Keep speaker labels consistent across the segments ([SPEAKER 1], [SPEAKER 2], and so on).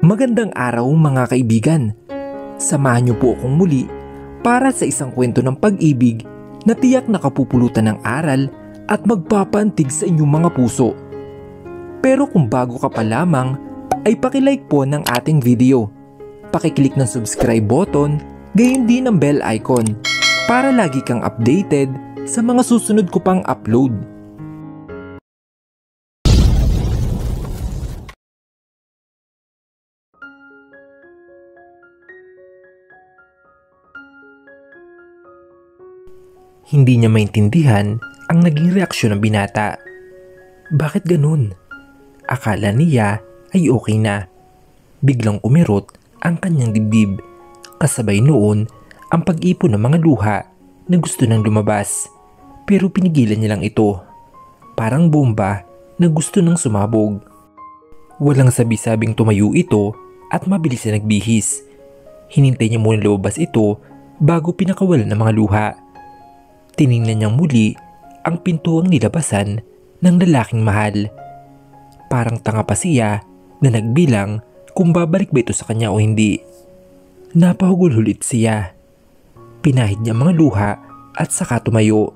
[SPEAKER 1] Magandang araw mga kaibigan. Samahan niyo po akong muli para sa isang kwento ng pag-ibig na tiyak nakapupulutan ng aral at magpapaantig sa inyong mga puso. Pero kung bago ka pa lamang, ay pakilike po ng ating video. Pakiclick ng subscribe button, gayon din ang bell icon para lagi kang updated sa mga susunod ko pang upload. Hindi niya maintindihan ang naging reaksyon ng binata. Bakit ganun? Akala niya ay okay na. Biglang umirot ang kanyang dibdib. Kasabay noon ang pag-ipon ng mga luha na gusto nang lumabas. Pero pinigilan niya lang ito. Parang bomba na gusto nang sumabog. Walang sabi-sabing tumayo ito at mabilis na nagbihis. Hinintay niya muna lumabas ito bago pinakawalan ng mga luha. Tiningnan niyang muli ang pintuang nilabasan ng lalaking mahal. Parang tanga pa siya na nagbilang kung babalik ba ito sa kanya o hindi. Napahugulhulit siya. Pinahid niya ang mga luha at saka tumayo.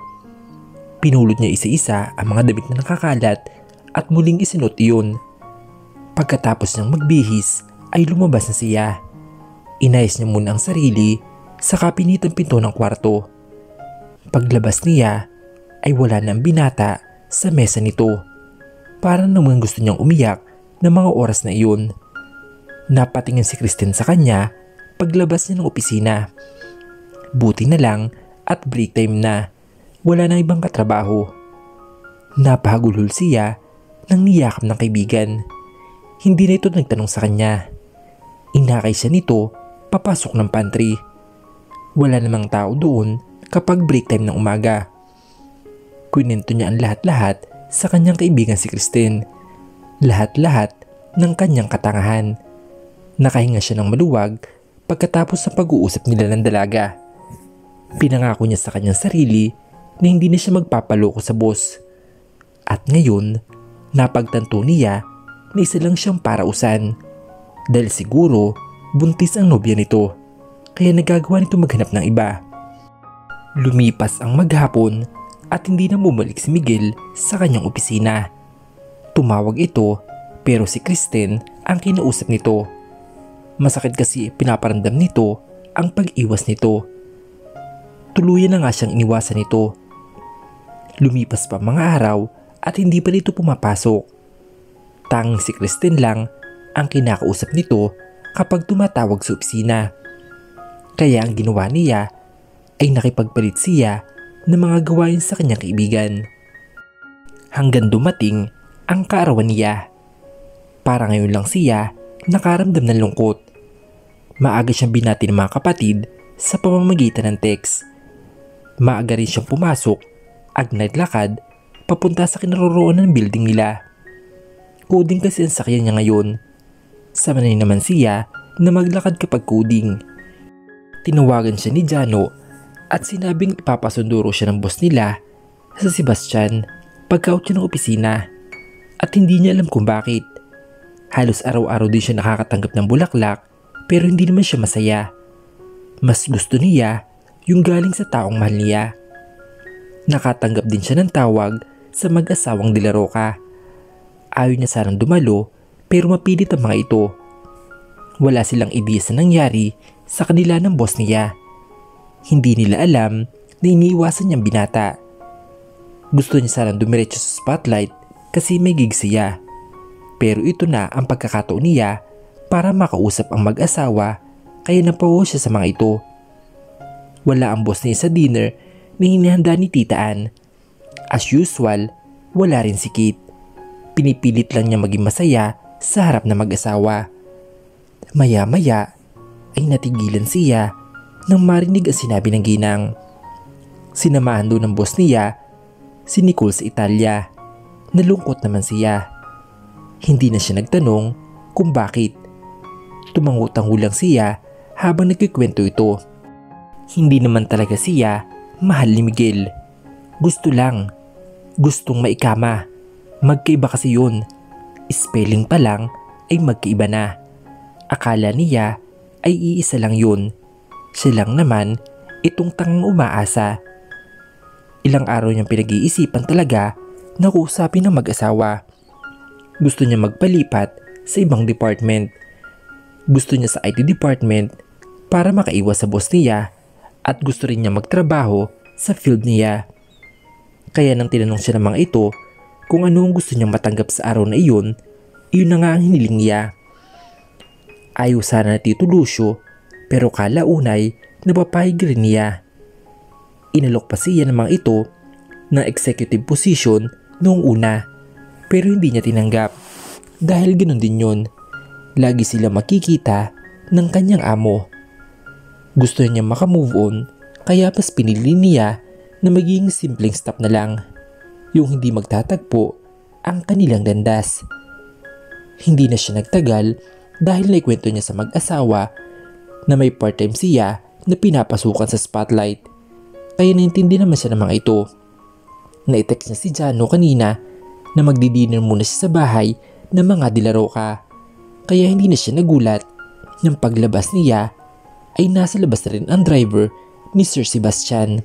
[SPEAKER 1] Pinulot niya isa-isa ang mga damit na nakakalat at muling isinot iyon. Pagkatapos niyang magbihis ay lumabas na siya. Inayos niya muna ang sarili saka pinit ang pinto ng kwarto. Paglabas niya ay wala na ang binata sa mesa nito. Parang naman gusto niyang umiyak ng mga oras na iyon. Napatingin si Kristen sa kanya paglabas niya ng opisina. Buti na lang at break time na. Wala na ibang katrabaho. Napahagulhol siya nang niyakap ng kaibigan. Hindi na ito nagtanong sa kanya. Inakay siya nito papasok ng pantry. Wala namang tao doon kapag break time ng umaga. Kwento niya ang lahat-lahat sa kanyang kaibigan si Kristen. Lahat-lahat ng kanyang katangahan. Nakahinga siya ng maluwag pagkatapos ng pag-uusap nila ng dalaga. Pinangako niya sa kanyang sarili na hindi na siya magpapaloko sa boss. At ngayon, napagtanto niya na isa lang siyang parausan. Dahil siguro buntis ang nobya nito, kaya nagagawa nito maghanap ng iba. Lumipas ang maghapon at hindi na bumalik si Miguel sa kanyang opisina. Tumawag ito pero si Kristen ang kinausap nito. Masakit kasi pinaparamdam nito ang pag-iwas nito. Tuluyan na nga siyang iniwasan nito. Lumipas pa mga araw at hindi pa nito pumapasok. Tanging si Kristen lang ang kinakausap nito kapag tumatawag sa opisina. Kaya ang ginawa niya ay nakipagpalit siya ng mga gawain sa kanyang kaibigan. Hanggang dumating ang kaarawan niya. Para ngayon lang siya nakaramdam ng lungkot. Maaga siyang binati ng mga kapatid sa pamamagitan ng text. Maaga rin siyang pumasok at naglakad papunta sa kinaroroonan ng building nila. Coding kasi ang sakyan niya ngayon. Sanay naman siya na maglakad kapag coding. Tinawagan siya ni Jano at sinabing ipapasunduro siya ng boss nila sa Sebastian pagka-out siya ng opisina at hindi niya alam kung bakit. Halos araw-araw din siya nakakatanggap ng bulaklak pero hindi naman siya masaya. Mas gusto niya yung galing sa taong mahal niya. Nakatanggap din siya ng tawag sa mag-asawang De La Roca. Ayaw niya sanang dumalo pero mapilit ang mga ito. Wala silang ideya sa nangyari sa kanila ng boss niya. Hindi nila alam na iniiwasan niyang binata. Gusto niya sanang dumiretso sa spotlight kasi may gig siya. Pero ito na ang pagkakataon niya para makausap ang mag-asawa kaya napawo siya sa mga ito. Wala ang boss niya sa dinner na hinihanda ni Tita Ann. As usual, wala rin si Kate. Pinipilit lang niya maging masaya sa harap ng mag-asawa. Maya-maya ay natigilan siya nang marinig ang sinabi ng ginang. Sinamahan doon ng boss niya si Nicole sa Italia. Nalungkot naman siya. Hindi na siya nagtanong kung bakit. Tumangutango lang siya habang nagkikwento ito. Hindi naman talaga siya mahal ni Miguel. Gusto lang. Gustong maikama. Magkaiba kasi yun. Spelling pa lang ay magkaiba na. Akala niya ay iisa lang yun. Siya lang naman itong tangang umaasa. Ilang araw niyang pinag-iisipan talaga na kausapin ng mag-asawa. Gusto niya magpalipat sa ibang department. Gusto niya sa IT department para makaiwas sa boss niya at gusto rin niya magtrabaho sa field niya. Kaya nang tinanong siya ng mga ito kung ano ang gusto niyang matanggap sa araw na iyon, iyon na nga ang hiniling niya. Ayaw sana na Tito Lucio pero kalaunay napapayag rin niya. Inalok pa siya ng mga ito ng executive position noong una pero hindi niya tinanggap dahil ganoon din yun. Lagi sila makikita ng kanyang amo. Gusto niya makamove on kaya mas pinili niya na maging simpleng staff na lang. Yung hindi magtatagpo ang kanilang landas. Hindi na siya nagtagal dahil naikwento niya sa mag-asawa na may part-time siya na pinapasukan sa spotlight. Kaya naintindi naman siya ng mga ito. Na-text niya si Jano kanina na magdi-dinner muna siya sa bahay ng mga Dilaroca. Kaya hindi na siya nagulat nang paglabas niya ay nasa labas na rin ang driver ni Sir Sebastian.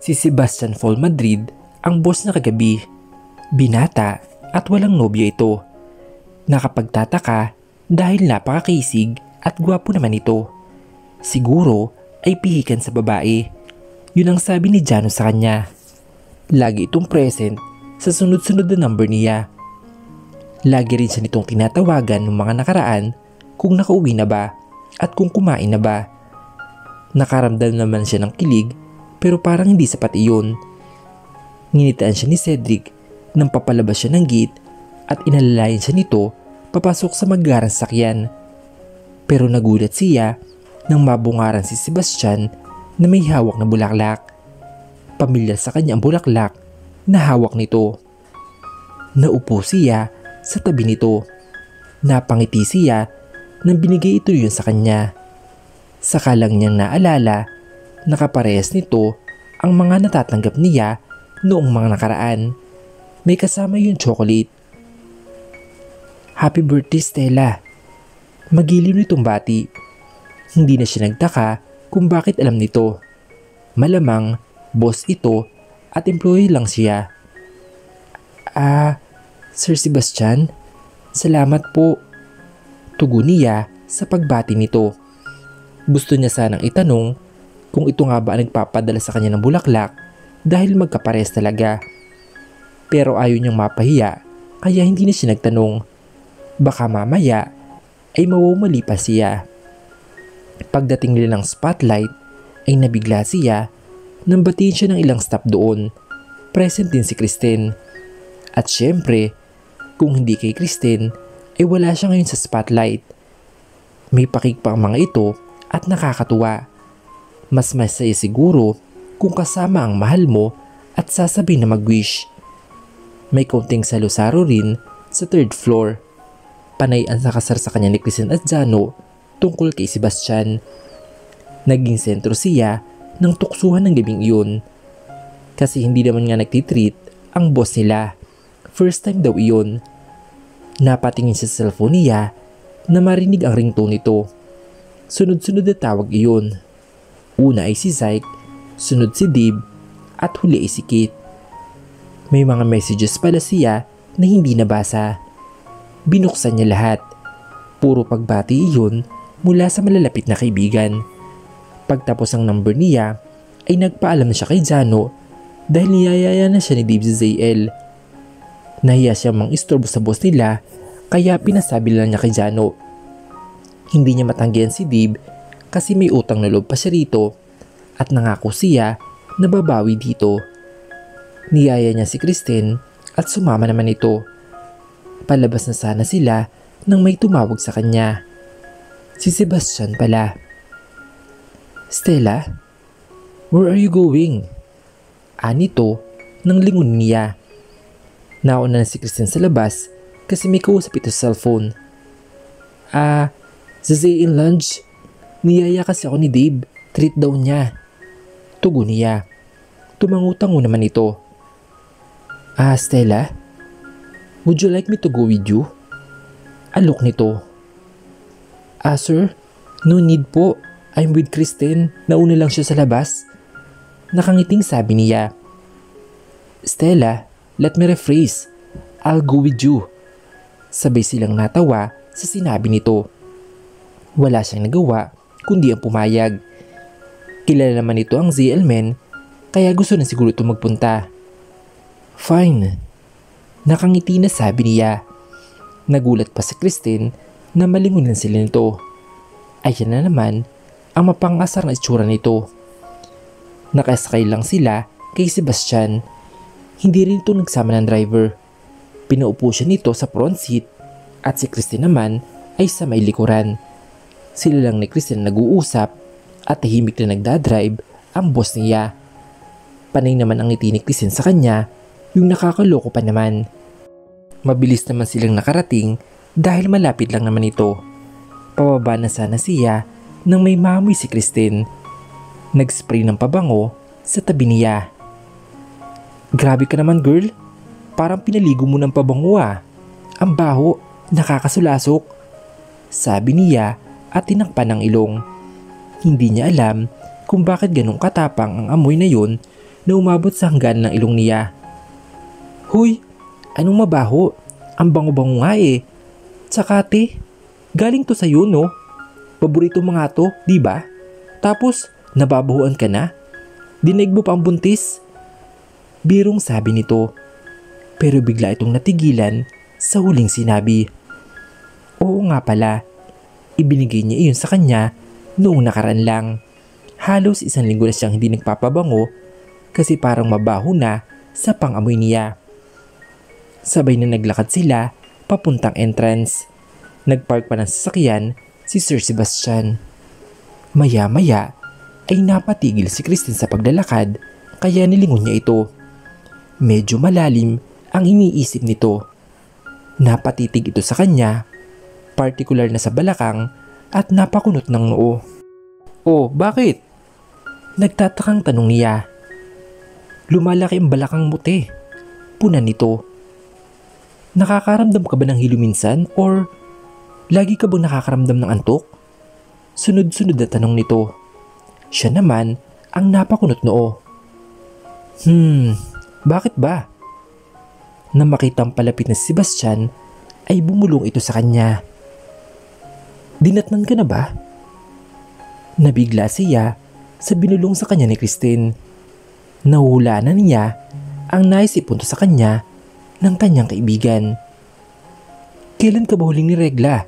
[SPEAKER 1] Si Sebastian Fall Madrid ang boss na kagabi. Binata at walang nobya ito. Nakapagtataka dahil napakakisig at gwapo naman ito. Siguro ay pihikan sa babae. Yun ang sabi ni Jano sa kanya. Lagi itong present sa sunod-sunod na number niya. Lagi rin siya nitong tinatawagan ng mga nakaraan kung nakauwi na ba at kung kumain na ba. Nakaramdam naman siya ng kilig pero parang hindi sapat iyon. Nginitaan siya ni Cedric nang papalabas siya ng gate at inalalayan siya nito papasok sa maggarang sakyan. Pero nagulat siya nang mabungaran si Sebastian na may hawak na bulaklak. Pamilyar sa kanya ang bulaklak na hawak nito. Naupo siya sa tabi nito. Napangiti siya nang binigay ito yun sa kanya. Saka lang niyang naalala na kaparehas nito ang mga natatanggap niya noong mga nakaraan. May kasama yung chocolate. Happy birthday, Stella. Magiliw nitong bati. Hindi na siya nagtaka kung bakit alam nito. Malamang boss ito at employee lang siya. Sir Sebastian, salamat po. Tugon niya sa pagbati nito. Gusto niya sanang itanong kung ito nga ba ang nagpapadala sa kanya ng bulaklak dahil magkapares talaga. Pero ayaw niyang mapahiya kaya hindi na siya nagtanong. Baka mamaya ay mawawali pa siya. Pagdating nila ng spotlight ay nabigla siya nang batiin siya ng ilang staff doon. Present din si Kristen. At syempre, kung hindi kay Kristen ay wala siya ngayon sa spotlight. May pakik pa ang mga ito at nakakatuwa. Mas masaya siguro kung kasama ang mahal mo at sasabihin na mag-wish. May kaunting salusaro rin sa third floor. Panay ang nakasar sa kanya ni Kristen at Jano tungkol kay Sebastian. Naging sentro siya ng tuksuhan ng gabing iyon. Kasi hindi naman nga nagtitreat ang boss nila. First time daw iyon. Napatingin siya sa cellphone niya na marinig ang ringtone nito. Sunod-sunod na tawag iyon. Una ay si Zyke, sunod si Dib, at huli ay si Kate. May mga messages pala siya na hindi nabasa. Binuksan niya lahat. Puro pagbati iyon mula sa malalapit na kaibigan. Pagtapos ang number niya ay nagpaalam na siya kay Jano dahil niyayaya na siya ni Dib sa ZL. Nahiya siya mang istorbo sa boss nila kaya pinasabi lang niya kay Jano. Hindi niya matanggihan si Dib kasi may utang na loob pa siya rito at nangako siya na babawi dito. Niyaya niya si Kristen at sumama naman ito. Palabas na sana sila nang may tumawag sa kanya. Si Sebastian pala. Stella, where are you going? Anito nang lingon niya. Nauna na si Kristen sa labas kasi may kausap ito sa cellphone. Zazayin lunch. Niyaya kasi ako ni Dave. Treat daw niya. Tugon niya. Tumangutango naman ito. Stella? Would you like me to go with you? Alok nito. Sir, no need po. I'm with Kristen. Nauna lang siya sa labas. Nakangiting sabi niya. Stella, let me rephrase. I'll go with you. Sabay silang natawa sa sinabi nito. Wala siyang nagawa kundi ang pumayag. Kilala naman nito ang ZL men kaya gusto na siguro ito magpunta. Fine. Nakangiti na sabi niya. Nagulat pa si Kristen na malingunan sila nito. Ayan na naman ang mapangasar na itsura nito. Nakasakay lang sila kay Sebastian. Hindi rin ito nagsama ng driver. Pinaupo siya nito sa front seat at si Kristen naman ay sa may likuran. Sila lang ni Kristen nag-uusap at tahimik na nagdadrive ang boss niya. Panay naman ang ngiti ni Kristen sa kanya, yung nakakaloko pa naman. Mabilis naman silang nakarating dahil malapit lang naman ito. Pababa na sana siya nang may maamoy si Kristen. Nag-spray ng pabango sa tabi niya. Grabe ka naman girl, parang pinaligo mo ng pabango ah. Ang baho, nakakasulasok. Sabi niya at tinakpan ng ilong. Hindi niya alam kung bakit ganong katapang ang amoy na yun na umabot sa hanggan ng ilong niya. Huy, anong mabaho? Ang bango-bango nga eh. Tsaka ate, galing to sa'yo no? Paborito mo nga to, di ba? Tapos, nababahuan ka na? Dinig mo pa ang buntis? Birong sabi nito. Pero bigla itong natigilan sa huling sinabi. Oo nga pala, ibinigay niya iyon sa kanya noong nakaraan lang. Halos 1 linggo na siyang hindi nagpapabango kasi parang mabaho na sa pangamoy niya. Sabay na naglakad sila papuntang entrance. Nagpark pa ng sasakyan si Sir Sebastian. Maya-maya ay napatigil si Kristen sa paglalakad kaya nilingon niya ito. Medyo malalim ang iniisip nito. Napatitig ito sa kanya, partikular na sa balakang at napakunot ng noo. Oh, bakit? Nagtatakang tanong niya. Lumalaki ang balakang mo te. Punan nito. Nakakaramdam ka ba ng hilo minsan or lagi ka bang nakakaramdam ng antok? Sunod-sunod na tanong nito. Siya naman ang napakunot noo. Bakit ba? Nang makitang palapit na si Sebastian ay bumulong ito sa kanya. Dinatnan ka na ba? Nabigla siya sa binulong sa kanya ni Kristen. Nahuhulanan niya ang naisipunto sa kanya ng kanyang kaibigan. Kailan ka ba huling niregla?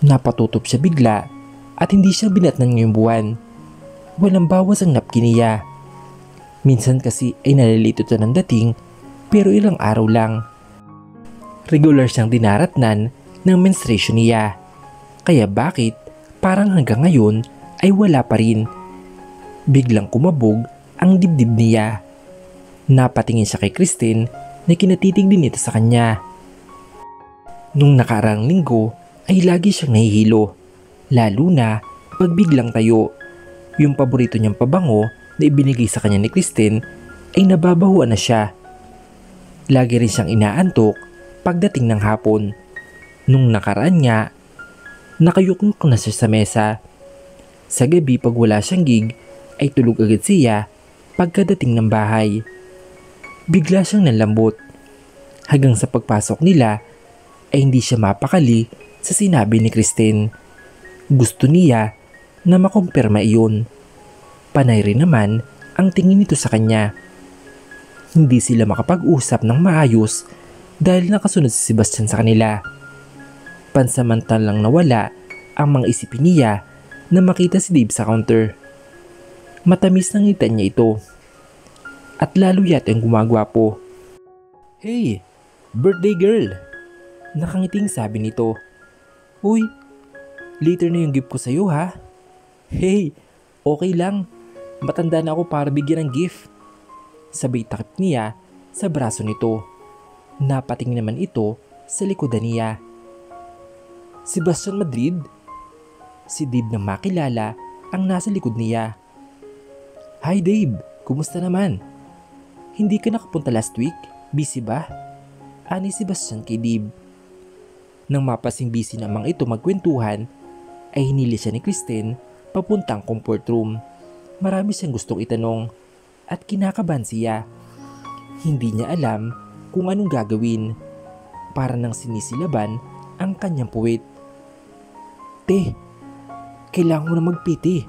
[SPEAKER 1] Napatutop siya bigla at hindi siya binatnan ngayong buwan. Walang bawas ang napkin niya. Minsan kasi ay nalilito ito ng dating pero ilang araw lang. Regular siyang dinaratnan ng menstruation niya. Kaya bakit parang hanggang ngayon ay wala pa rin? Biglang kumabog ang dibdib niya. Napatingin siya kay Kristen na kinatitig din ito sa kanya. Nung nakaraang linggo ay lagi siyang nahihilo. Lalo na pag biglang tayo. Yung paborito niyang pabango na ibinigay sa kanya ni Kristen ay nababahuan na siya. Lagi rin siyang inaantok pagdating ng hapon. Nung nakaraan nga, nakayukok na siya sa mesa. Sa gabi pag wala siyang gig ay tulog agad siya pagkadating ng bahay. Bigla siyang nalambot. Hanggang sa pagpasok nila ay hindi siya mapakali sa sinabi ni Kristen. Gusto niya na makumpirma iyon. Panay rin naman ang tingin nito sa kanya. Hindi sila makapag-usap ng maayos dahil nakasunod si Sebastian sa kanila. Pansamantalang nawala ang mga isipin niya na makita si Dave sa counter. Matamis nang ngita niya ito. At lalo yata ang gumagwapo. Hey, birthday girl! Nakangiting sabi nito. Uy, later na yung gift ko sa'yo ha? Hey, okay lang. Matanda na ako para bigyan ng gift. Sabay takip niya sa braso nito. Napatingin naman ito sa likodan niya. Sebastian Madrid? Si Dave na makilala ang nasa likod niya. Hi Dave, kumusta naman? Hindi ka nakapunta last week? Busy ba? Ani Sebastian kay Dave. Nang mapasing-busy namang ito magkwentuhan, ay hinili siya ni Kristen papuntang comfort room. Marami siyang gustong itanong at kinakabahan siya. Hindi niya alam kung anong gagawin. Para nang sinisilaban ang kanyang puwit. "Te, kailangan mo na magpiti,"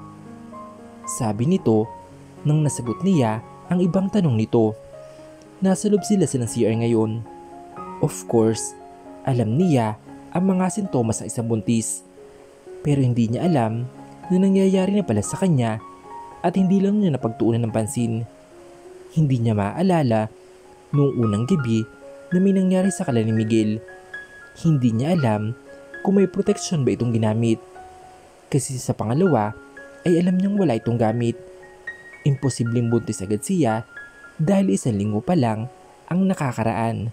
[SPEAKER 1] sabi nito nang nasagot niya ang ibang tanong nito. Nasa loob sila ng CR ngayon. Of course, alam niya ang mga sintomas sa isang buntis. Pero hindi niya alam na nangyayari na pala sa kanya at hindi lang niya napagtuunan ng pansin. Hindi niya maaalala noong unang gabi na may nangyari sa kala ni Miguel. Hindi niya alam kung may protection ba itong ginamit. Kasi sa pangalawa ay alam niyang wala itong gamit. Imposibleng buntis agad siya dahil 1 linggo pa lang ang nakakaraan.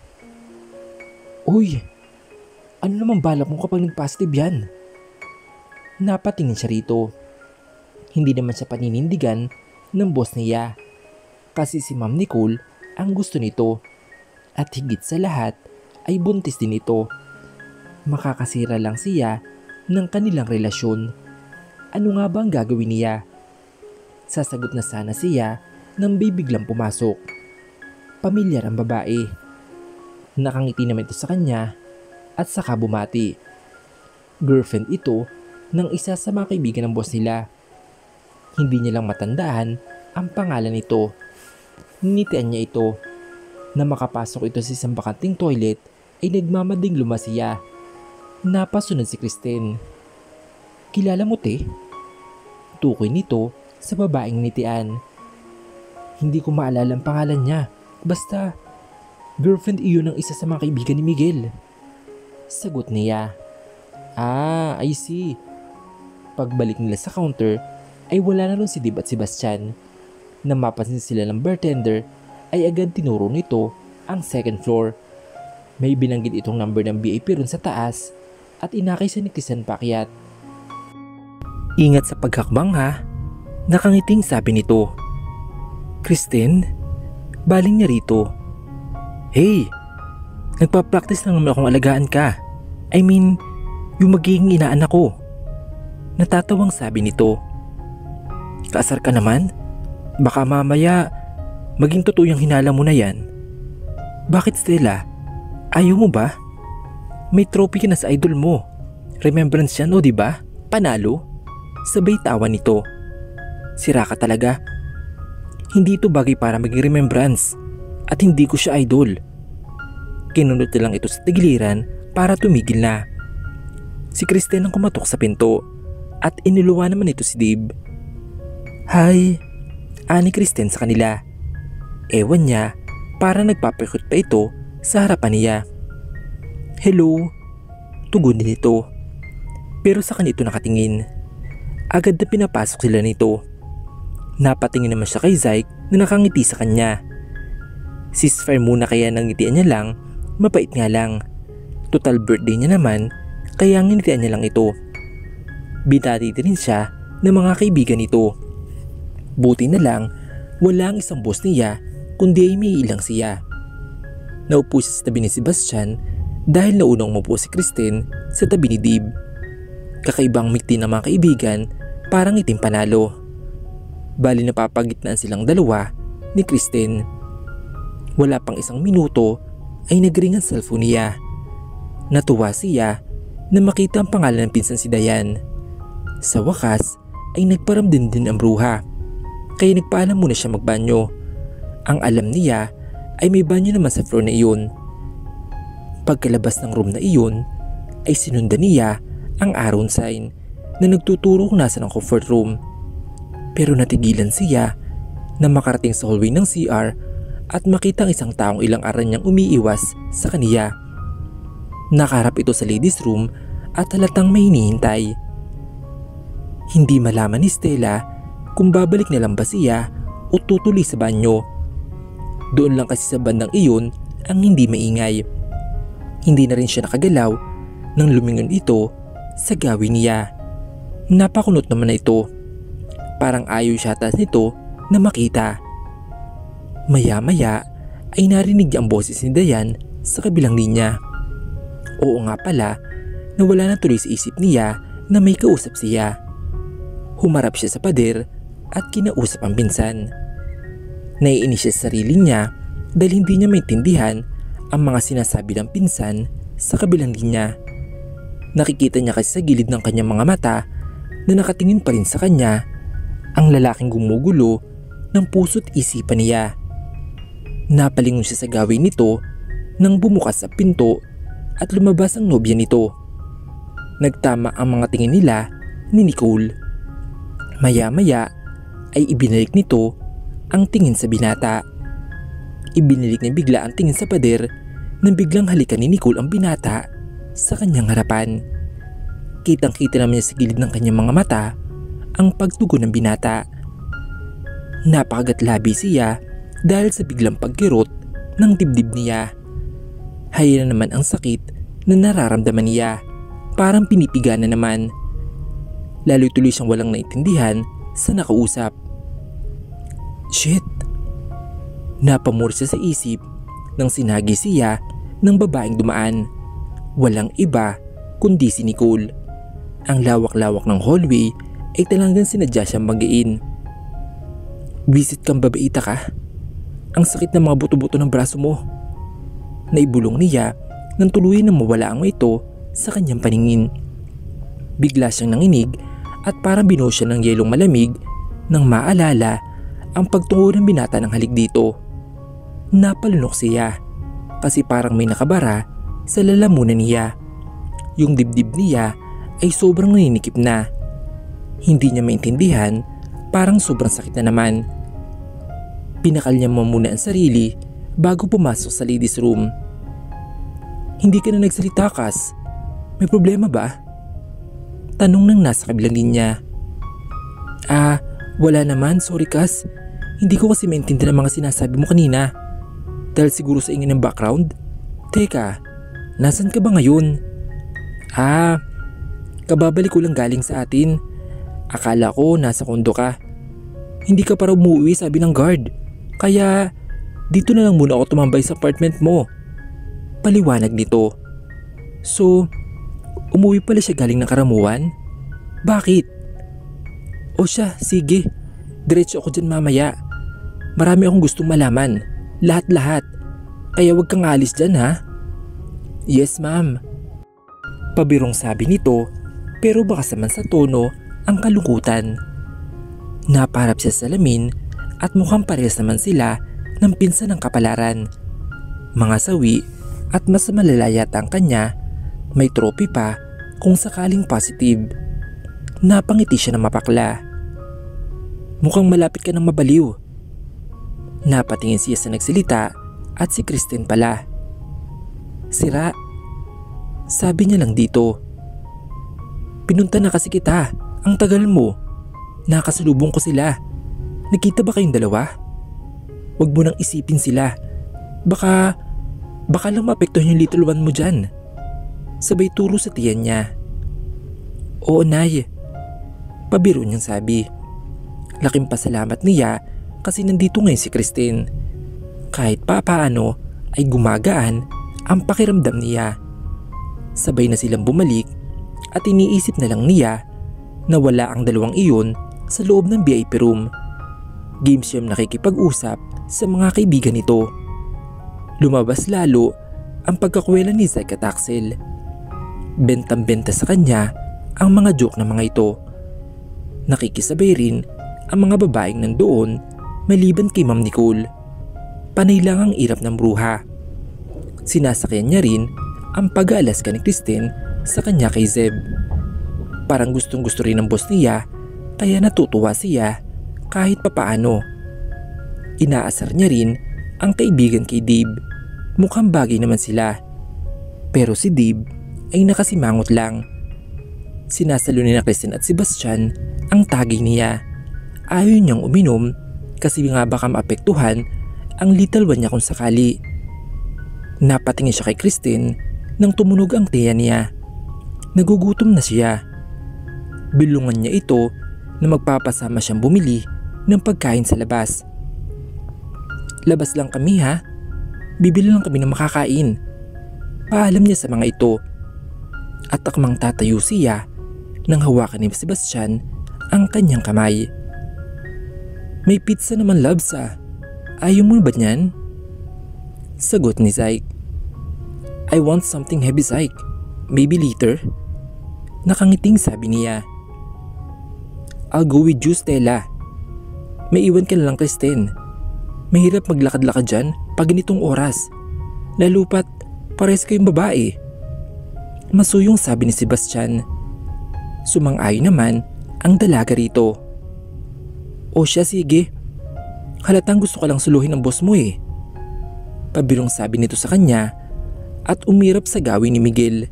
[SPEAKER 1] "Uy, ano naman balak mo kapag nag-positive yan?" Napatingin siya rito. Hindi naman siya paninindigan ng boss niya. Kasi si Ma'am Nicole ang gusto nito. At higit sa lahat ay buntis din ito. Makakasira lang siya ng kanilang relasyon. Ano nga ba ang gagawin niya? Sasagot na sana siya nang biglang pumasok. Pamilyar ang babae. Nakangiti naman ito sa kanya at saka bumati. Girlfriend ito ng isa sa mga kaibigan ng boss nila. Hindi niya lang matandaan ang pangalan nito. Ninitian niya ito. Na makapasok ito sa isang bakanting toilet ay nagmamading lumasiya. Napasunod si Kristen. "Kilala mo, te?" Tukoy nito sa babaeng nitian. "Hindi ko maalala ang pangalan niya. Basta, girlfriend iyon ng isa sa mga kaibigan ni Miguel." Sagot niya. I see." Pagbalik nila sa counter ay wala na rin si Dib at Sebastian. Nang mapansin sila ng bartender ay agad tinuro nito ang second floor. May binanggit itong number ng VIP ron sa taas at inakay siya ni Kristen paakyat. "Ingat sa paghakbang ha," nakangiting sabi nito. "Kristen, baling niya rito." "Hey, nagpa-practice lang naman akong alagaan ka. I mean, yung magiging inaanak ko." Natatawang sabi nito. "Kaasar ka naman? Baka mamaya maging totoo yung hinala mo na yan." "Bakit, Stella? Ayaw mo ba? May trophy ka na sa idol mo. Remembrance yan o diba? Panalo?" Sabay tawa nito. "Sira ka talaga. Hindi ito bagay para maging remembrance at hindi ko siya idol." Kinunot na lang ito sa tigiliran para tumigil na. Si Kristen ang kumatok sa pinto at inuluwa naman ito si Dave. "Hi," ani Kristen sa kanila. Ewan niya, para nagpapikot pa ito sa harapan niya. "Hello," tugon din ito. Pero sa kanya ito nakatingin. Agad na pinapasok sila nito. Napatingin naman siya kay Zyke na nakangiti sa kanya. Ceasefire muna kaya nangitian niya lang, mabait nga lang. Total birthday niya naman, kaya ngitian niya lang ito. Binati din siya ng mga kaibigan nito. Buti na lang, wala ang isang boss niya kundi ay may ilang siya. Naupo siya sa tabi ni Sebastian dahil naunang umupo si Kristen sa tabi ni Dib. Kakaibang mikti ng mga kaibigan, parang itim panalo. Bali napapagitnaan silang dalawa ni Kristen. Wala pang 1 minuto ay nagring ang cellphone niya. Natuwa siya na makita ang pangalan ng pinsan si Dayan. Sa wakas ay nagparamdam din ang bruha, kaya nagpaalam muna siya magbanyo. Ang alam niya ay may banyo naman sa floor na iyon. Pagkalabas ng room na iyon ay sinundan niya ang arrow sign na nagtuturo kung nasa ang comfort room. Pero natigilan siya na makarating sa hallway ng CR at makita ang isang taong ilang araw niyang umiiwas sa kaniya. Nakaharap ito sa ladies room at halatang may hinihintay. Hindi malaman ni Stella kung babalik na lang ba siya o tutuloy sa banyo. Doon lang kasi sa bandang iyon ang hindi maingay. Hindi na rin siya nakagalaw nang lumingon ito sa gawin niya. Napakunot naman na ito. Parang ayaw siya atas nito na makita. Maya-maya ay narinig niya ang boses ni Dayan sa kabilang linya. Oo nga pala, nawala na tuloy sa isip niya na may kausap siya. Humarap siya sa pader at kinausap ang pinsan. Naiinis siya sa sarili niya dahil hindi niya maintindihan ang mga sinasabi ng pinsan sa kabilang linya. Nakikita niya kasi sa gilid ng kanyang mga mata na nakatingin pa rin sa kanya ang lalaking gumugulo ng puso't isipan niya. Napalingon siya sa gawin nito nang bumukas sa pinto at lumabas ang nobya nito. Nagtama ang mga tingin nila ni Nicole. Maya-maya ay ibinalik nito ang tingin sa binata. Ibinalik niya bigla ang tingin sa pader nang biglang halikan ni Nicole ang binata sa kanyang harapan. Kitang-kita naman niya sa gilid ng kanyang mga mata ang pagtugon ng binata. Napakagatlabi siya dahil sa biglang pagkirot ng dibdib niya. Haya na naman ang sakit na nararamdaman niya, parang pinipiga na naman. Lalo'y tuloy siyang walang naintindihan sa nakausap. Shit! Napamura siya sa isip nang sinagi siya ng babaeng dumaan. Walang iba kundi si Nicole. Ang lawak-lawak ng hallway ay talagang sinadya siyang banggain. Visit kang babaita ka? Ang sakit ng mga buto-buto ng braso mo. Naibulong niya nang tuluyan na mawala ang ito sa kanyang paningin. Bigla siyang nanginig at parang binuo siya ng yelong malamig nang maalala ang pagtungo ng binata ng halik dito. Napalunok siya kasi parang may nakabara sa lalamunan niya. Yung dibdib niya ay sobrang naninikip na. Hindi niya maintindihan, parang sobrang sakit na naman. Pinakal niya muna ang sarili bago pumasok sa ladies room. Hindi ka na nagsalita, Kas. May problema ba? Tanong ng nasa kabilang linya. Wala naman, sorry Kas. Hindi ko kasi maintindihan ang mga sinasabi mo kanina. Dahil siguro sa ingin ng background. Teka, nasan ka ba ngayon? Kababalik ko lang galing sa atin. Akala ko nasa kondo ka. Hindi ka para umuwi, sabi ng guard. Kaya dito na lang muna ako tumambay sa apartment mo. Paliwanag nito. So, umuwi pala siya galing ng Karamuan? Bakit? O siya, sige. Diretso ako dyan mamaya. Marami akong gustong malaman. Lahat-lahat. Kaya wag kang alis dyan ha. Yes ma'am. Pabirong sabi nito pero baka naman sa tono ang kalungkutan. Napaharap siya sa salamin at mukhang parehas naman sila ng pinsan ng kapalaran. Mga sawi at mas malala yata ang kanya, may trophy pa kung sakaling positive. Napangiti siya ng mapakla. Mukhang malapit ka ng mabaliw. Napatingin siya sa nagsalita at si Kristen pala. Sira. Sabi niya lang dito. Pinunta na kasi kita. Ang tagal mo. Nakasalubong ko sila. Nakita ba kayong dalawa? Huwag mo nang isipin sila. Baka lang maapektuhan yung little one mo dyan. Sabay turo sa tiyan niya. Oo nay. Pabiro niyang sabi. Laking pasalamat niya kasi nandito ngayon si Christine. Kahit papaano ay gumagaan ang pakiramdam niya. Sabay na silang bumalik at iniisip na lang niya na wala ang dalawang iyon sa loob ng VIP room. Games siyang nakikipag-usap sa mga kaibigan nito. Lumabas lalo ang pagkakwela ni Zack at Axel. Bentang-benta sa kanya ang mga joke ng mga ito. Nakikisabay rin ang mga babaeng nandoon maliban kay Ma'am Nicole. Panay lang ang irap ng bruha. Sinasakyan niya rin ang pag-aalaska ni Christine sa kanya kay Zeb. Parang gustong-gusto rin ng boss niya kaya natutuwa siya kahit papaano. Inaasar niya rin ang kaibigan kay Dave. Mukhang bagay naman sila. Pero si Dave ay nakasimangot lang. Sinasalo ni na Christine at Sebastian ang tagay niya. Ayaw niyang uminom kasi nga baka maapektuhan ang little one niya kung sakali. Napatingin siya kay Christine nang tumunog ang tiya niya. Nagugutom na siya. Bilungan niya ito na magpapasama siyang bumili ng pagkain sa labas. Labas lang kami ha. Bibili lang kami ng makakain. Paalam niya sa mga ito. at akmang tatayo siya nang hawakan ni Sebastian ang kanyang kamay. May pizza naman, Labs ah. Ayaw mo ba niyan? Sagot ni Zyke. I want something heavy, Zyke. Maybe later? Nakangiting sabi niya. I'll go with you, Stella. May iwan ka na lang, Kristen. Mahirap maglakad-lakad dyan pag ganitong oras. Lalo pat pares kayong babae. Masuyong sabi ni Sebastian. Sumang-ayon naman ang dalaga rito. O siya, sige. Halatang gusto ka lang suluhin ng boss mo eh. Pabirong sabi nito sa kanya at umirap sa gawin ni Miguel.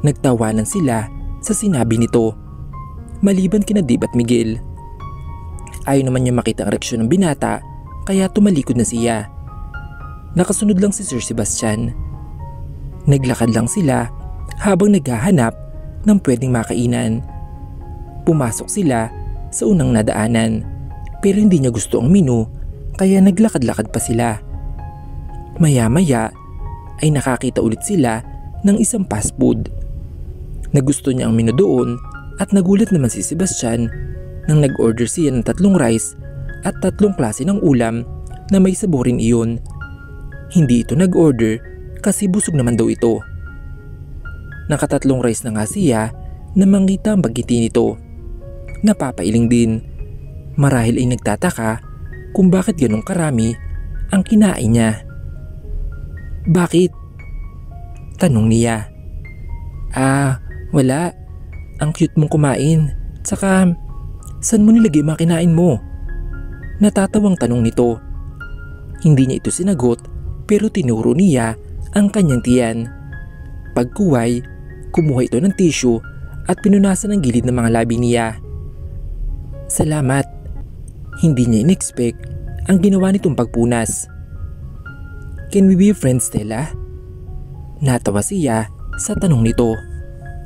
[SPEAKER 1] Nagtawanan sila sa sinabi nito. Maliban kina Dave at Miguel. Ayaw naman niya makita ang reaksyon ng binata kaya tumalikod na siya. Nakasunod lang si Sir Sebastian. Naglakad lang sila habang naghahanap ng pwedeng makainan. Pumasok sila sa unang nadaanan pero hindi niya gusto ang menu kaya naglakad-lakad pa sila. Maya-maya ay nakakita ulit sila ng isang fast food. Nagusto niya ang menu doon at nagulat naman si Sebastian nang nag-order siya ng 3 rice at 3 klase ng ulam na may saborin iyon. Hindi ito nag-order kasi busog naman daw ito. Naka3 rice na nga siya na mangita ang bagiti nito. Napapailing din. Marahil ay nagtataka kung bakit ganong karami ang kinain niya. Bakit? Tanong niya. Wala. Ang cute mong kumain. Tsaka, saan mo nilagay mga kinain mo? Natatawang tanong nito. Hindi niya ito sinagot pero tinuro niya ang kanyang tiyan. Pagkuway, kumuha ito ng tissue at pinunasan ang gilid ng mga labi niya. Salamat. Hindi niya in-expect ang ginawa nitong pagpunas. Can we be friends, Stella? Natawa siya sa tanong nito.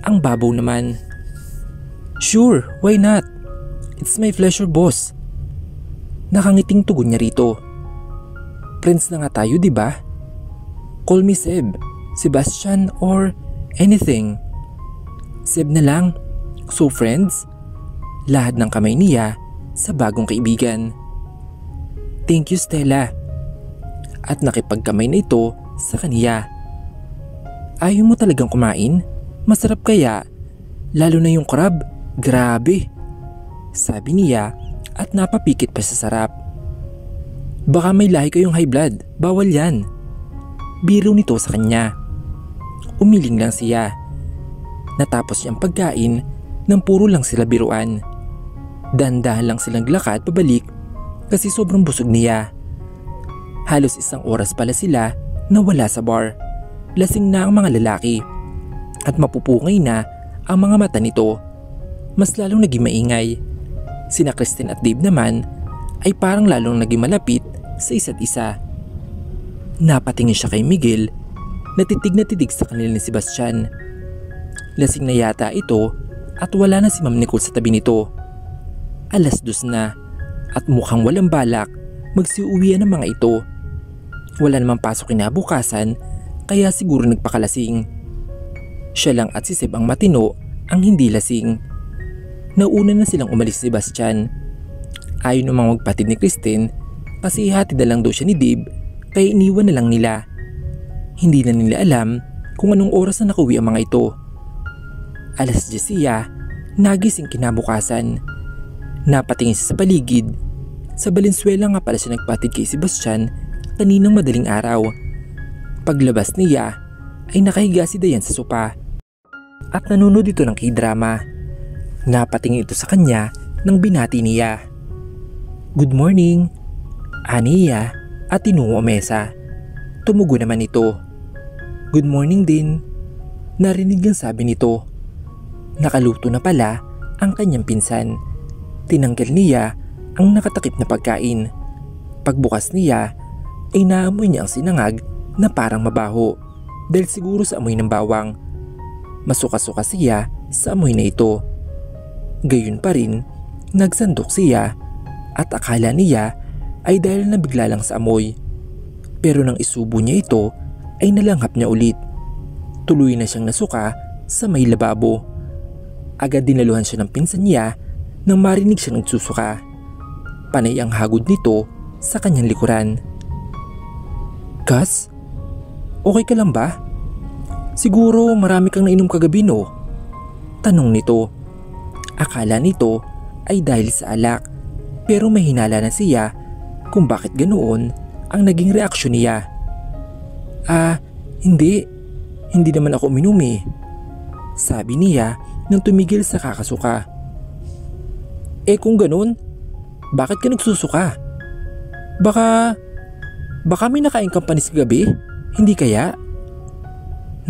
[SPEAKER 1] Ang babaw naman. Sure, why not? It's my pleasure, boss. Nakangiting tugon niya rito. Friends na nga tayo, di ba? Call me Seb, Sebastian or anything. Seb na lang. So friends? Lahad ng kamay niya sa bagong kaibigan. Thank you, Stella. At nakipagkamay na ito sa kaniya. Ayaw mo talagang kumain? Masarap kaya? Lalo na yung crab? Grabe! Sabi niya at napapikit pa sa sarap. Baka may lahi kayong high blood. Bawal yan. Biro nito sa kanya. Umiling lang siya. Natapos niyang pagkain nang puro lang sila biruan. Dahan-dahan lang silang lakad pabalik kasi sobrang busog niya. Halos 1 oras pala sila na wala sa bar. Lasing na ang mga lalaki at mapupungay na ang mga mata nito. Mas lalong naging maingay. Sina Kristen at Dave naman ay parang lalong naging malapit sa isa't isa. Napatingin siya kay Miguel na titig sa kanila ni Sebastian. Lasing na yata ito at wala na si Ma'am Nicole sa tabi nito. 2:00 na at mukhang walang balak magsiuwian ng mga ito. Wala namang pasok kinabukasan kaya siguro nagpakalasing. Siya lang at si Seb ang matino ang hindi lasing. Nauna na silang umalis si Sebastian. Ayaw namang magpatid ni Kristen kasi hatid na lang daw siya ni Dave kaya iniwan na lang nila. Hindi na nila alam kung anong oras na nakauwi ang mga ito. 10:00 siya, nagising kinabukasan. Napatingin siya sa paligid. Sa Valenzuela nga pala siya nagpatid kay Sebastian kaninang madaling araw. Paglabas niya ay nakahiga si Dayan sa sopa at nanonood ito ng K-drama. Napatingin ito sa kanya nang binati niya. Good morning, aniya at tinungo ang mesa. Tumugo naman ito. Good morning din. Narinig ang sabi nito. Nakaluto na pala ang kanyang pinsan. Tinanggal niya ang nakatakip na pagkain. Pagbukas niya ay naamoy niya ang sinangag na parang mabaho dahil siguro sa amoy ng bawang. Masuka-suka siya sa amoy na ito. Gayun pa rin, nagsandok siya at akala niya ay dahil nabigla lang sa amoy. Pero nang isubo niya ito ay nalanghap niya ulit. Tuloy na siyang nasuka sa may lababo. Agad dinaluhan siya ng pinsan niya nang marinig siya nagsusuka. Panay ang hagod nito sa kanyang likuran. Gus, okay ka lang ba? Siguro marami kang nainom kagabi, no? Tanong nito. Akala nito ay dahil sa alak, pero may hinala na siya kung bakit ganoon ang naging reaksyon niya. Hindi. Hindi naman ako uminom eh. Sabi niya nang tumigil sa kakasuka. Kung ganoon, bakit ka nagsusuka? Baka may nakain kang panis kagabi? Hindi kaya?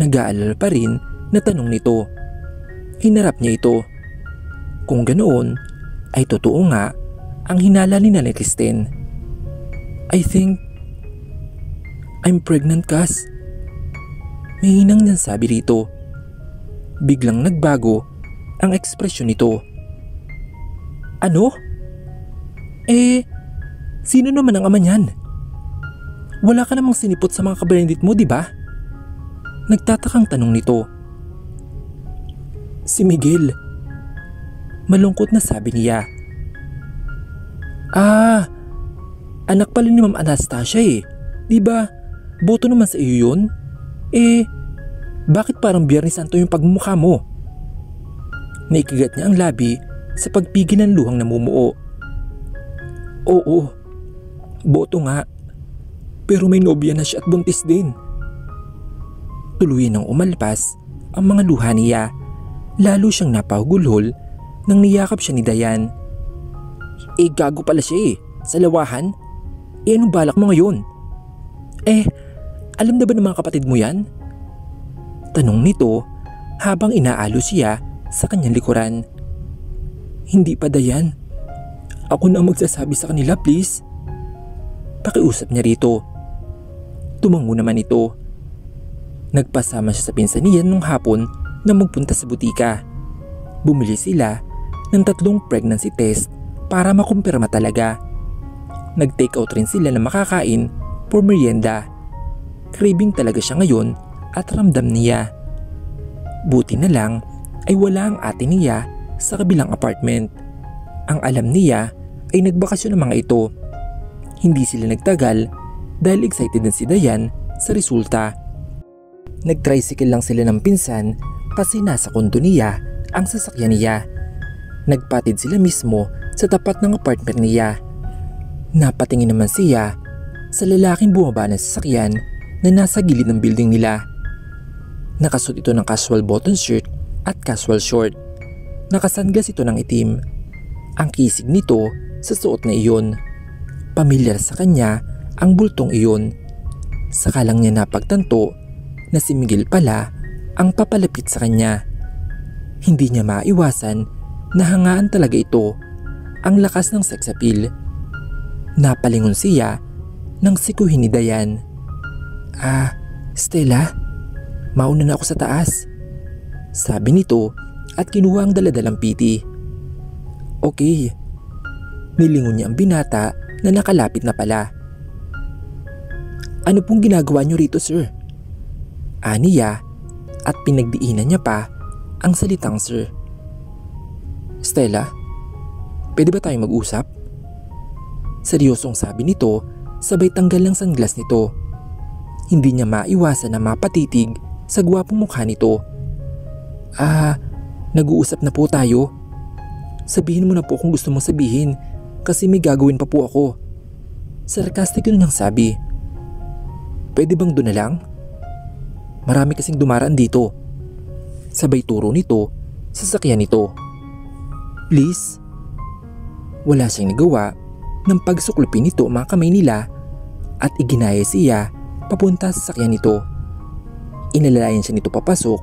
[SPEAKER 1] Nag-aalala pa rin na tanong nito. Hinarap niya ito. Kung ganoon, ay totoo nga ang hinala ni Nanay Kristen. I think I'm pregnant, Cass. May hinang niyang sabi rito. Biglang nagbago ang ekspresyon nito. Ano? Sino naman ang ama niyan? Wala ka namang sinipot sa mga kabalindit mo, di ba? Nagtatakang tanong nito. Si Miguel. Malungkot na sabi niya. Anak pala ni Ma'am Anastasia eh. Di ba? Boto naman sa iyo yun? Bakit parang Biyernes Santo yung pagmumukha mo? Naikagat niya ang labi sa pagpigil ng luhang namumuo. Oo, boto nga. Pero may nobya na siya at buntis din. Tuluyan ng umalpas ang mga luha niya. Lalo siyang napahugulhol nang niyakap siya ni Dayan. Gago pala siya eh. Sa lawahan? Anong balak mo ngayon? Alam na ba ng mga kapatid mo yan? Tanong nito habang inaalo siya sa kanyang likuran. Hindi pa, Dayan. Ako na magsasabi sa kanila, please. Pakiusap niya rito. Tumango naman ito. Nagpasama siya sa pinsan niya nung hapon na magpunta sa butika. Bumili sila ng 3 pregnancy test para makumpirma talaga. Nag-take out rin sila na makakain for merienda. Craving talaga siya ngayon at ramdam niya. Buti na lang ay wala ang ate niya sa kabilang apartment. Ang alam niya ay nagbakasyon ng mga ito. Hindi sila nagtagal dahil excited na si Dayan sa resulta. Nag-tricycle lang sila ng pinsan kasi nasa kondo niya ang sasakyan niya. Nagpatid sila mismo sa tapat ng apartment niya. Napatingin naman siya sa lalaking bumaba ng sasakyan na nasa gilid ng building nila. Nakasuot ito ng casual button shirt at casual short. Nakasunglass ito ng itim. Ang kisig nito sa suot na iyon. Pamilyar sa kanya ang bultong iyon. Saka lang niya napagtanto na si Miguel pala ang papalapit sa kanya. Hindi niya maiwasan na hangaan talaga ito ang lakas ng sex appeal. Napalingon siya nang sikuhin ni Dayan. Stella, mauna na ako sa taas. Sabi nito at kinuha ang daladalang piti. Okay. Nilingon niya ang binata na nakalapit na pala. Ano pong ginagawa niyo rito, sir? Aniya at pinagdiinan niya pa ang salitang sir. Stella, pwede ba tayong mag-usap? Seryosong sabi nito sabay tanggal ng sunglass nito. Hindi niya maiwasan na mapatitig sa gwapong mukha nito. Nag-uusap na po tayo. Sabihin mo na po kung gusto mong sabihin kasi may gagawin pa po ako. Sarcastic yun niyang sabi. Pwede bang doon na lang? Marami kasing dumaraan dito. Sabay turo nito sa sasakyan nito. Please? Wala siyang nagawa nang pagsuklupin nito ang mga kamay nila at iginaya siya papunta sa sasakyan nito. Inalalayan siya nito papasok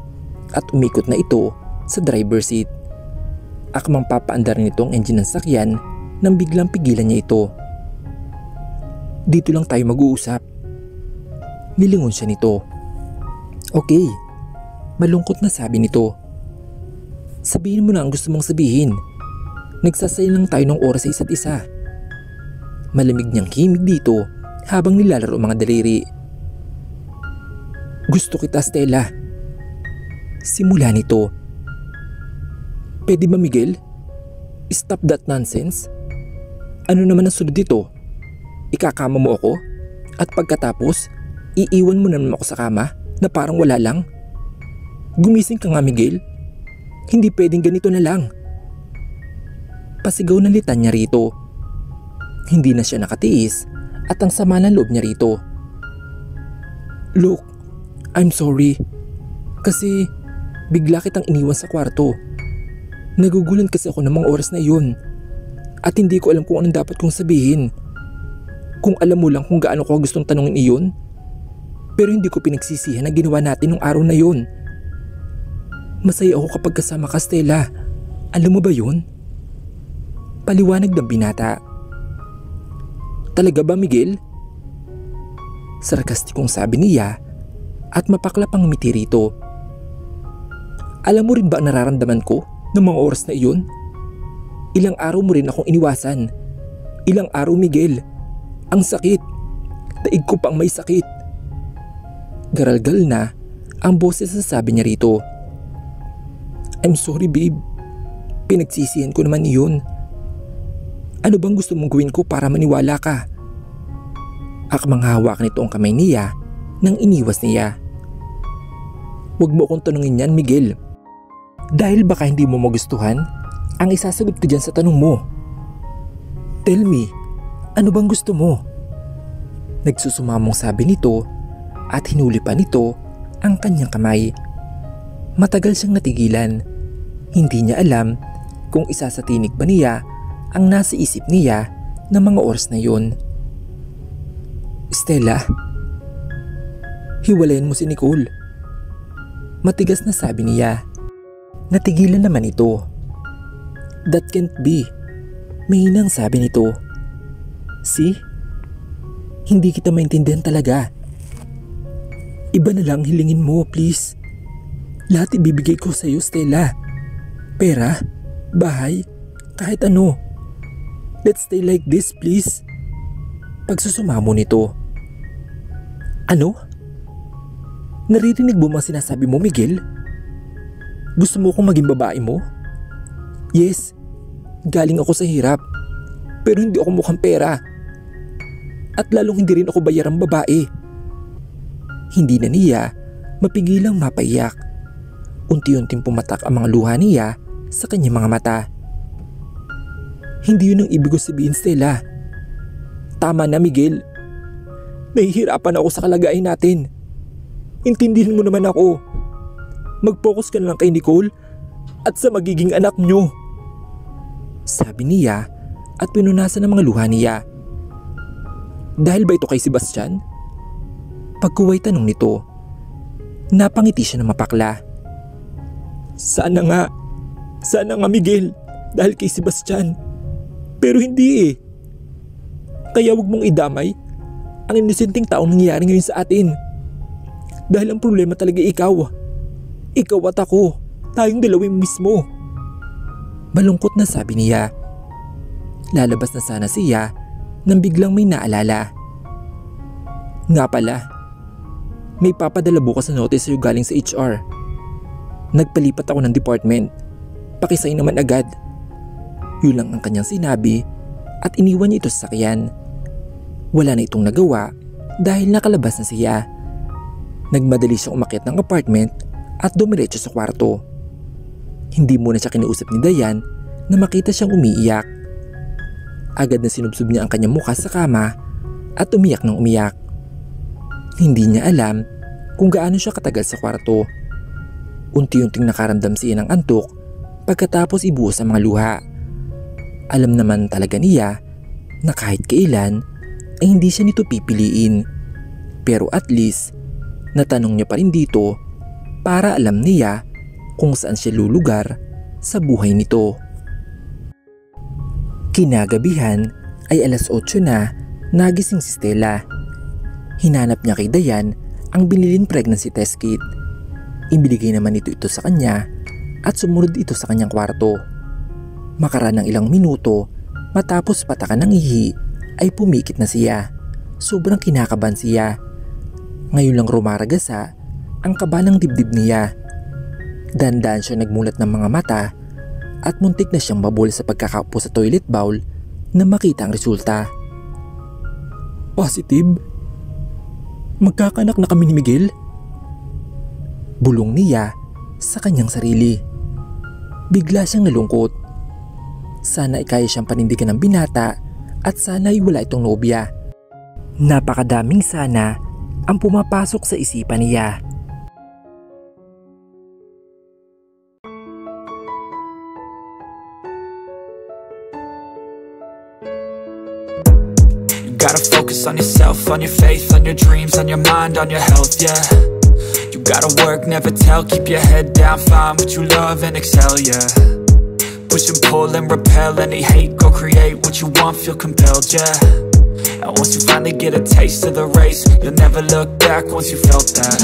[SPEAKER 1] at umikot na ito sa driver seat. Akmang papaandar nito ang engine ng sasakyan nang biglang pigilan niya ito. Dito lang tayo mag-uusap. Nilingon siya nito. Okay, malungkot na sabi nito. Sabihin mo na ang gusto mong sabihin. Nagsasayang lang tayo ng oras sa isa't isa. Malamig niyang himig dito habang nilalaro ang mga daliri. Gusto kita, Stella.
[SPEAKER 2] Simula nito. Pwede ba, Miguel? Stop that nonsense. Ano naman ang sunod dito? Ikakama mo ako? At pagkatapos, iiwan mo naman ako sa kama na parang wala lang? Gumising ka nga, Miguel. Hindi pwedeng ganito na lang. Pasigaw na litan niya rito. Hindi na siya nakatiis at ang sama ng loob niya rito. Look, I'm sorry. Kasi bigla kitang iniwan sa kwarto. Nagugulan kasi ako ng mga oras na iyon. At hindi ko alam kung anong dapat kong sabihin. Kung alam mo lang kung gaano ko gustong tanungin iyon. Pero hindi ko pinagsisihan na ginawa natin nung araw na yun. Masaya ako kapag kasama ka, Stella. Alam mo ba yun? Paliwanag ng binata. Talaga ba, Miguel? Sarkastikong sabi niya at mapaklap ang ngiti rito. Alam mo rin ba ang nararamdaman ko ng mga oras na iyon? Ilang araw mo rin akong iniwasan. Ilang araw, Miguel. Ang sakit. Daig ko pang may sakit. Garalgal na ang boses sa sabi niya rito. I'm sorry, babe. Pinagsisihan ko naman iyon. Ano bang gusto mong gawin ko para maniwala ka? Akmang hawak nito ang kamay niya nang iniwas niya. Huwag mo akong tanungin yan, Miguel. Dahil baka hindi mo magustuhan ang isasagot ko dyan sa tanong mo. Tell me, ano bang gusto mo? Nagsusumamong sabi nito at hinuli pa nito ang kanyang kamay. Matagal siyang natigilan. Hindi niya alam kung isa sa tinig ba niya ang nasa isip niya ng mga oras na yun. Stella, hiwalayan mo si Nicole. Matigas na sabi niya. Natigilan naman ito. That can't be. Mahinang sabi nito. See? Hindi kita maintindihan talaga. Iba na lang hilingin mo, please. Lahat ibibigay ko sa iyo, Stella. Pera, bahay, kahit ano. Let's stay like this, please. Pagsusumamo nito. Ano? Naririnig mo mga sinasabi mo, Miguel? Gusto mo akong maging babae mo? Yes, galing ako sa hirap. Pero hindi ako mukhang pera. At lalong hindi rin ako bayarang babae. Hindi na niya mapigilang mapaiyak. Unti-unting pumatak ang mga luha niya sa kanyang mga mata. Hindi yun ang ibig ko sabihin, Stella. Tama na, Miguel. Nahihirapan ako sa kalagayan natin. Intindihin mo naman ako. Mag-focus ka na lang kay Nicole at sa magiging anak nyo. Sabi niya at pinunasan ang mga luha niya. Dahil ba ito kay Sebastian? Pagkuway tanong nito. Napangiti siya ng mapakla. Sana nga Miguel, dahil kay Sebastian. Pero hindi eh. Kaya wag mong idamay ang inosenteng taong nangyayari ngayon sa atin. Dahil ang problema talaga ikaw. Ikaw at ako, tayong dalawin mismo. Malungkot na sabi niya. Lalabas na sana siya nang biglang may naalala. Nga pala, may papadala bukas na notice sa'yo galing sa HR. Nagpalipat ako ng department. Pakisign naman agad. Yun lang ang kanyang sinabi at iniwan niya ito sa sakyan. Wala na itong nagawa dahil nakalabas na siya. Nagmadali siyang umakyat ng apartment at dumiretso sa kwarto. Hindi muna siya kinausap ni Dayan na makita siyang umiiyak. Agad na sinubsob niya ang kanyang mukha sa kama at umiyak ng umiyak. Hindi niya alam kung gaano siya katagal sa kwarto. Unti-unting nakaramdam siya ng antok pagkatapos ibuhos ang mga luha. Alam naman talaga niya na kahit kailan ay hindi siya nito pipiliin. Pero at least natanong niya pa rin dito para alam niya kung saan siya lulugar sa buhay nito. Kinagabihan ay alas 8 na nagising si Stella. Hinanap niya kay Dayan ang binilin pregnancy test kit. Ibinigay naman ito sa kanya at sumunod ito sa kanyang kwarto. Makaraan ng ilang minuto matapos patakan ng ihi ay pumikit na siya. Sobrang kinakabahan siya. Ngayon lang rumaragasa ang kaba ng dibdib niya. Dandan siya nagmulat ng mga mata at muntik na siyang mabul sa pagkakaupo sa toilet bowl na makita ang resulta. Positive? Magkakanak na kami ni Miguel? Bulong niya sa kanyang sarili. Bigla siyang nalungkot. Sana kaya siyang panindigan ng binata at sana ay wala itong nobya. Napakadaming sana ang pumapasok sa isipan niya.
[SPEAKER 3] Gotta focus on yourself, on your faith, on your dreams, on your mind, on your health, yeah. You gotta work, never tell, keep your head down, find what you love and excel, yeah. Push and pull and repel any hate, go create what you want, feel compelled, yeah. And once you finally get a taste of the race, you'll never look back once you felt that.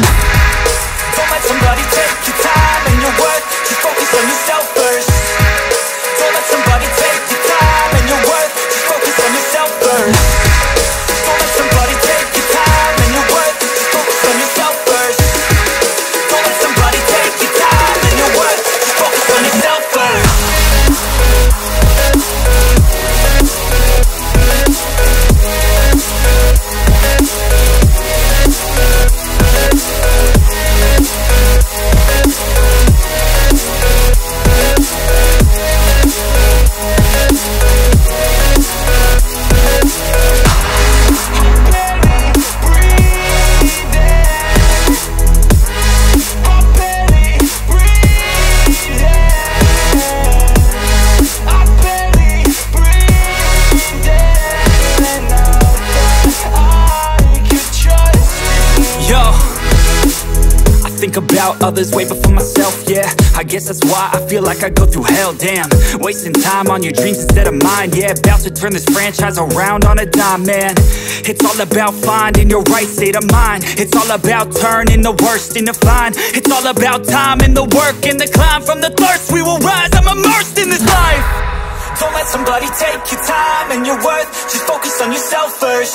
[SPEAKER 3] Don't let somebody take your time and your worth, just focus on yourself first. Don't let somebody take your time and your worth, just focus on yourself first. Don't let somebody take your time and your worth, just focus on yourself first. Don't let somebody take your time and your worth, just focus on yourself first. About others way before myself, yeah. I guess that's why I feel like I go through hell, damn. Wasting time on your dreams instead of mine, yeah. About to turn this franchise around on a dime, man. It's all about finding your right state of mind. It's all about turning the worst into fine. It's all about time and the work and the climb. From the thirst we will rise, I'm immersed in this life. Don't let somebody take your time and your worth, just focus on yourself first.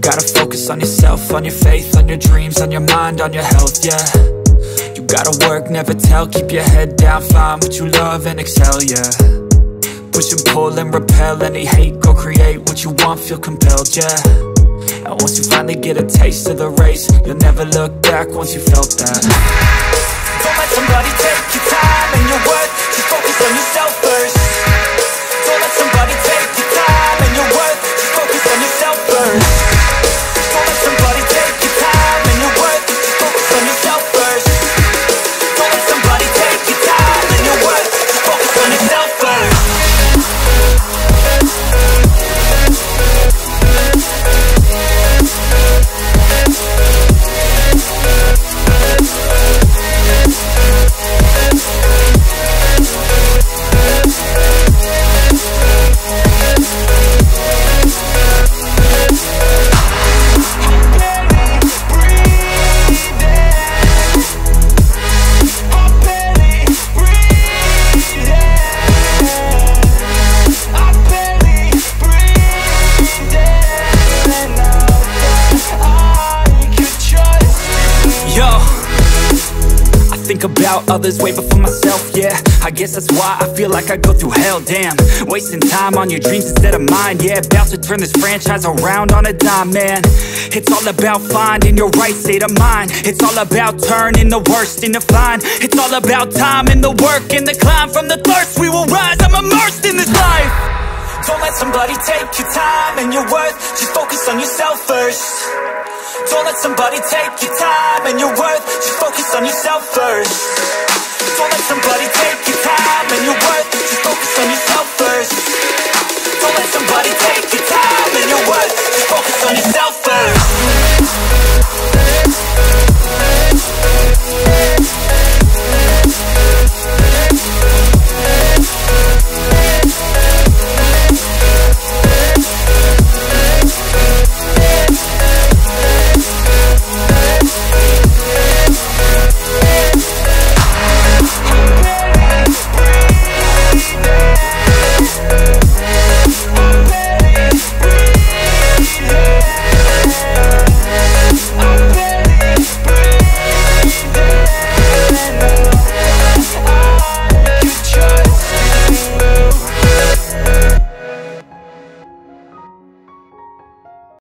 [SPEAKER 3] Gotta focus on yourself, on your faith, on your dreams, on your mind, on your health, yeah. You gotta work, never tell, keep your head down, find what you love and excel, yeah. Push and pull and repel any hate, go create what you want, feel compelled, yeah. And once you finally get a taste of the race, you'll never look back once you felt that. Don't let somebody take your time and your worth, just focus on yourself first. Don't let somebody take your time and your worth, just focus on yourself first. Don't let somebody take your time and your worth, just focus on yourself first. Don't let somebody take your time and your worth, just focus on yourself first. About others way before myself, yeah. I guess that's why I feel like I go through hell, damn. Wasting time on your dreams instead of mine, yeah. About to turn this franchise around on a dime, man. It's all about finding your right state of mind. It's all about turning the worst into fine. It's all about time and the work and the climb. From the thirst we will rise, I'm immersed in this life. Don't let somebody take your time and your worth, just focus on yourself first. Don't let somebody take your time and your worth, just focus on yourself first. Don't let somebody take your time and your worth, just focus on yourself first. Don't let somebody take your time and your worth.